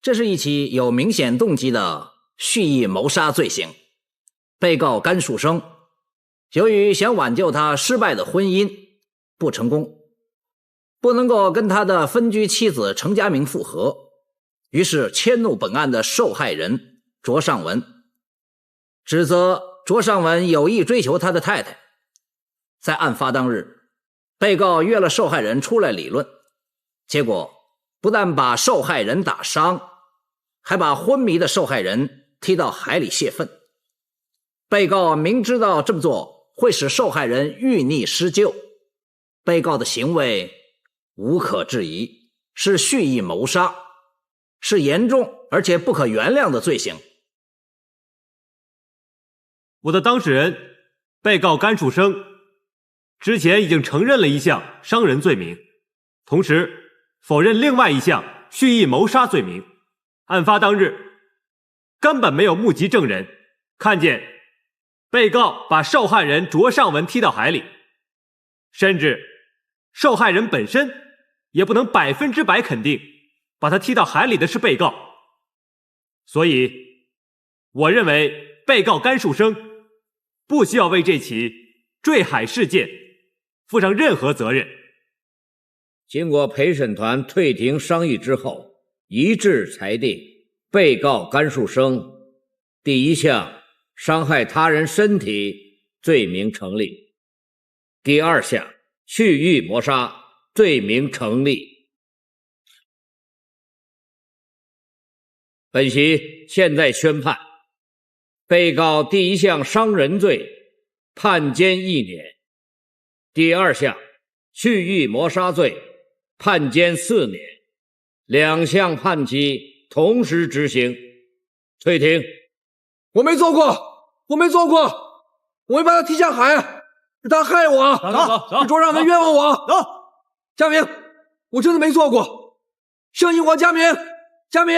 这是一起有明显动机的蓄意谋杀罪行。被告甘树生由于想挽救他失败的婚姻不成功，不能够跟他的分居妻子程家明复合，于是迁怒本案的受害人卓尚文，指责卓尚文有意追求他的太太。在案发当日，被告约了受害人出来理论，结果不但把受害人打伤，还把昏迷的受害人踢到海里泄愤。被告明知道这么做会使受害人遇溺施救，被告的行为无可置疑是蓄意谋杀，是严重而且不可原谅的罪行。我的当事人被告甘树生之前已经承认了一项伤人罪名，同时否认另外一项蓄意谋杀罪名。案发当日根本没有目击证人看见被告把受害人卓尚文踢到海里，甚至受害人本身也不能100%肯定把他踢到海里的是被告。所以我认为被告甘树生不需要为这起坠海事件负上任何责任。经过陪审团退庭商议之后，一致裁定被告甘树生第一项伤害他人身体罪名成立，第二项蓄意谋杀罪名成立。本席现在宣判，被告第一项伤人罪判监1年，第二项蓄意谋杀罪判监4年，两项判期同时执行。退庭。我没做过，我没做过，我没把他踢下海，是他害我。走，是卓尚文冤枉我。走，佳明，我真的没做过，相信我，佳明，佳明。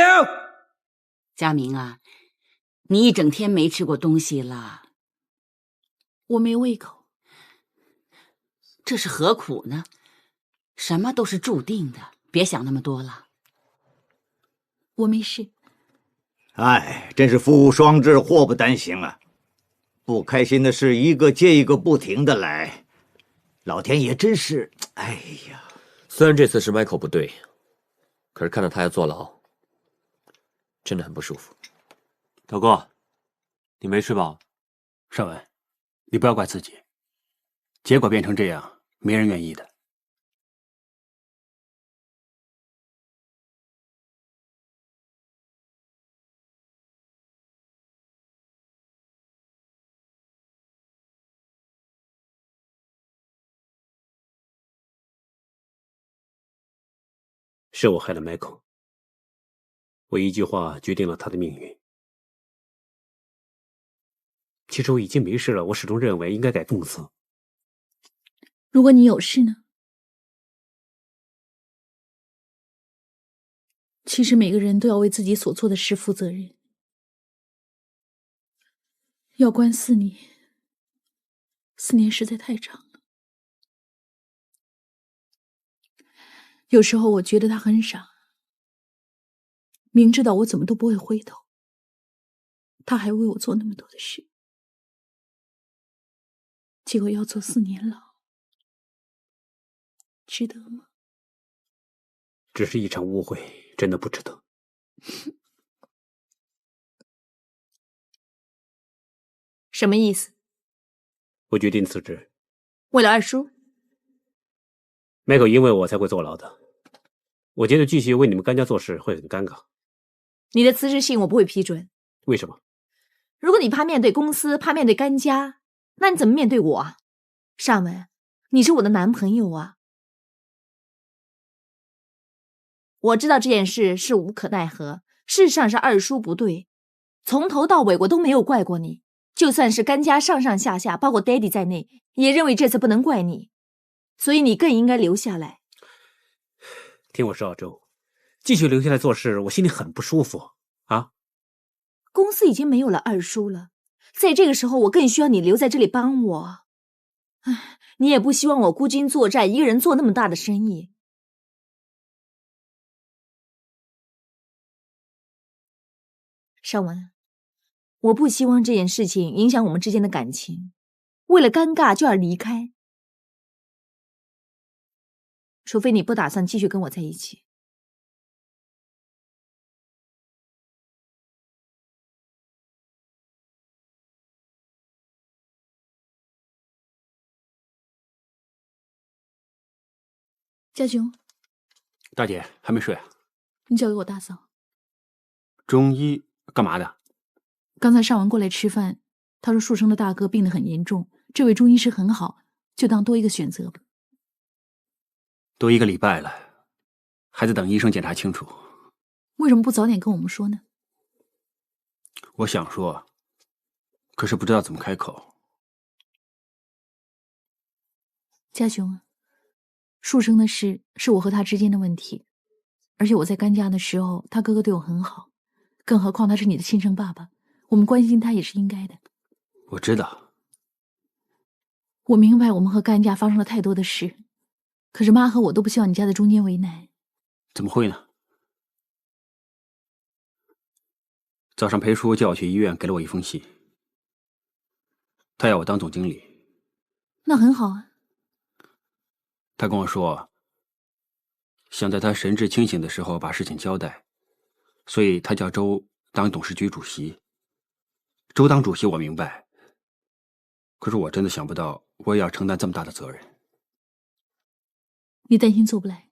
佳明啊，你一整天没吃过东西了。我没胃口。这是何苦呢？什么都是注定的，别想那么多了。我没事。哎，真是福无双至，祸不单行啊！不开心的事一个接一个不停的来，老天爷真是，哎呀！虽然这次是 Michael 不对，可是看到他要坐牢，真的很不舒服。大哥，你没事吧？尚文，你不要怪自己，结果变成这样，没人愿意的。是我害了 Michael， 我一句话决定了他的命运。其实我已经没事了，我始终认为应该改公司。如果你有事呢？其实每个人都要为自己所做的事负责任。要关4年，4年实在太长了。有时候我觉得他很傻，明知道我怎么都不会回头，他还为我做那么多的事，结果要坐4年牢，值得吗？只是一场误会，真的不值得。什么意思？我决定辞职。为了二叔？Michael 因为我才会坐牢的。我觉得继续为你们甘家做事会很尴尬。你的辞职信我不会批准。为什么？如果你怕面对公司，怕面对甘家，那你怎么面对我啊？尚文，你是我的男朋友啊。我知道这件事是无可奈何，事实上是二叔不对，从头到尾我都没有怪过你，就算是甘家上上下下，包括 Daddy 在内，也认为这次不能怪你，所以你更应该留下来。听我说，阿周，继续留下来做事，我心里很不舒服啊。公司已经没有了二叔了，在这个时候，我更需要你留在这里帮我。唉，你也不希望我孤军作战，一个人做那么大的生意。尚文，我不希望这件事情影响我们之间的感情，为了尴尬就要离开，除非你不打算继续跟我在一起。家雄，大姐还没睡啊？你交给我大嫂。中医干嘛的？刚才尚文过来吃饭，他说树生的大哥病得很严重，这位中医师很好，就当多一个选择吧。都1个礼拜了，还在等医生检查清楚。为什么不早点跟我们说呢？我想说，可是不知道怎么开口。家雄啊，树生的事是我和他之间的问题，而且我在甘家的时候，他哥哥对我很好，更何况他是你的亲生爸爸，我们关心他也是应该的。我知道，我明白我们和甘家发生了太多的事，可是妈和我都不希望你夹在中间为难。怎么会呢？早上裴叔叫我去医院，给了我一封信，他要我当总经理。那很好啊。他跟我说，想在他神志清醒的时候把事情交代，所以他叫周当董事局主席。周当主席我明白，可是我真的想不到我也要承担这么大的责任。你担心做不来？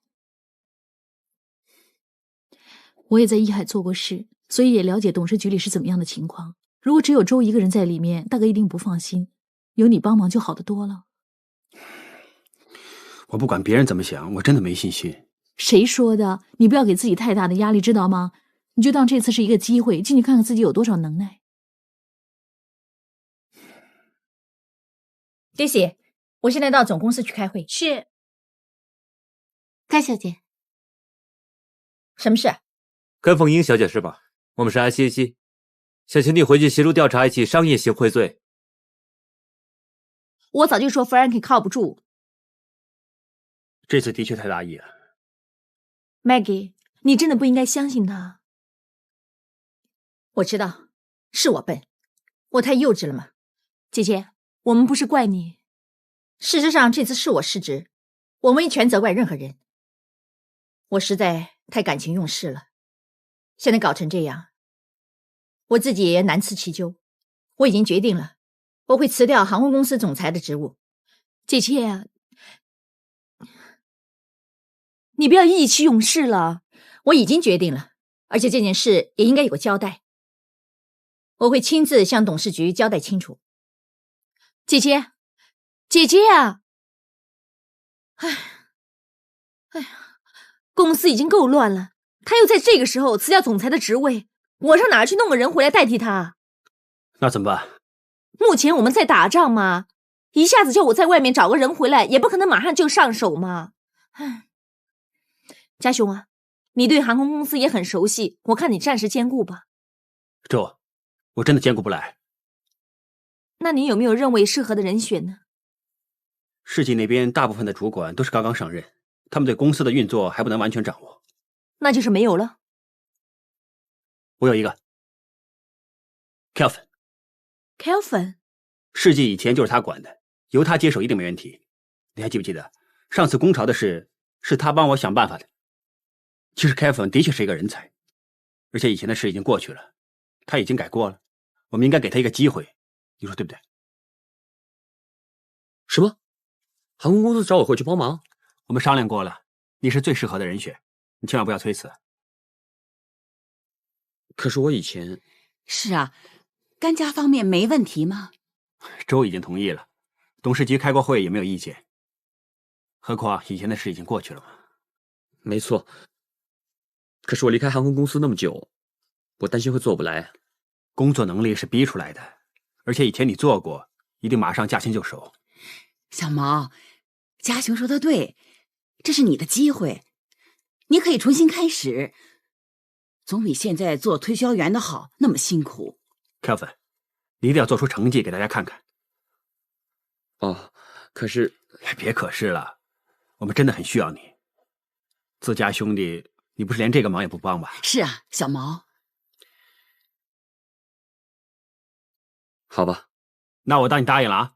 我也在义海做过事，所以也了解董事局里是怎么样的情况。如果只有周一个人在里面，大哥一定不放心，有你帮忙就好得多了。我不管别人怎么想，我真的没信心。谁说的？你不要给自己太大的压力，知道吗？你就当这次是一个机会，进去看看自己有多少能耐。Daisy， 我现在到总公司去开会。是。甘小姐，什么事？甘凤英小姐是吧？我们是 ICAC， 想请你回去协助调查一起商业行贿罪。我早就说 Frankie 靠不住。这次的确太大意了。Maggie， 你真的不应该相信他。我知道，是我笨，我太幼稚了嘛。姐姐，我们不是怪你。事实上，这次是我失职，我没权责怪任何人。我实在太感情用事了，现在搞成这样，我自己也难辞其咎。我已经决定了，我会辞掉航空公司总裁的职务。姐姐啊，你不要意气用事了，我已经决定了，而且这件事也应该有个交代。我会亲自向董事局交代清楚。姐姐，姐姐啊！哎呀，公司已经够乱了，他又在这个时候辞掉总裁的职位，我上哪儿去弄个人回来代替他？那怎么办？目前我们在打仗嘛，一下子叫我在外面找个人回来，也不可能马上就上手嘛。家雄啊，你对航空公司也很熟悉，我看你暂时兼顾吧。周，我真的兼顾不来。那你有没有认为适合的人选呢？世纪那边大部分的主管都是刚刚上任，他们对公司的运作还不能完全掌握。那就是没有了。我有一个 Kelvin， 世纪以前就是他管的，由他接手一定没问题。你还记不记得上次攻巢的事是他帮我想办法的？其实 Kelvin 的确是一个人才，而且以前的事已经过去了，他已经改过了，我们应该给他一个机会，你说对不对？什么？航空公司找我回去帮忙？我们商量过了，你是最适合的人选，你千万不要推辞。可是我以前……是啊，甘家方面没问题吗？周已经同意了，董事局开过会也没有意见。何况以前的事已经过去了嘛。没错，可是我离开航空公司那么久，我担心会做不来。工作能力是逼出来的，而且以前你做过，一定马上驾轻就熟。小毛，家雄说的对，这是你的机会，你可以重新开始，总比现在做推销员的好，那么辛苦。Kelvin， 你一定要做出成绩给大家看看。哦，可是……别可是了，我们真的很需要你。自家兄弟，你不是连这个忙也不帮吧？是啊，小毛。好吧，那我当你答应了啊。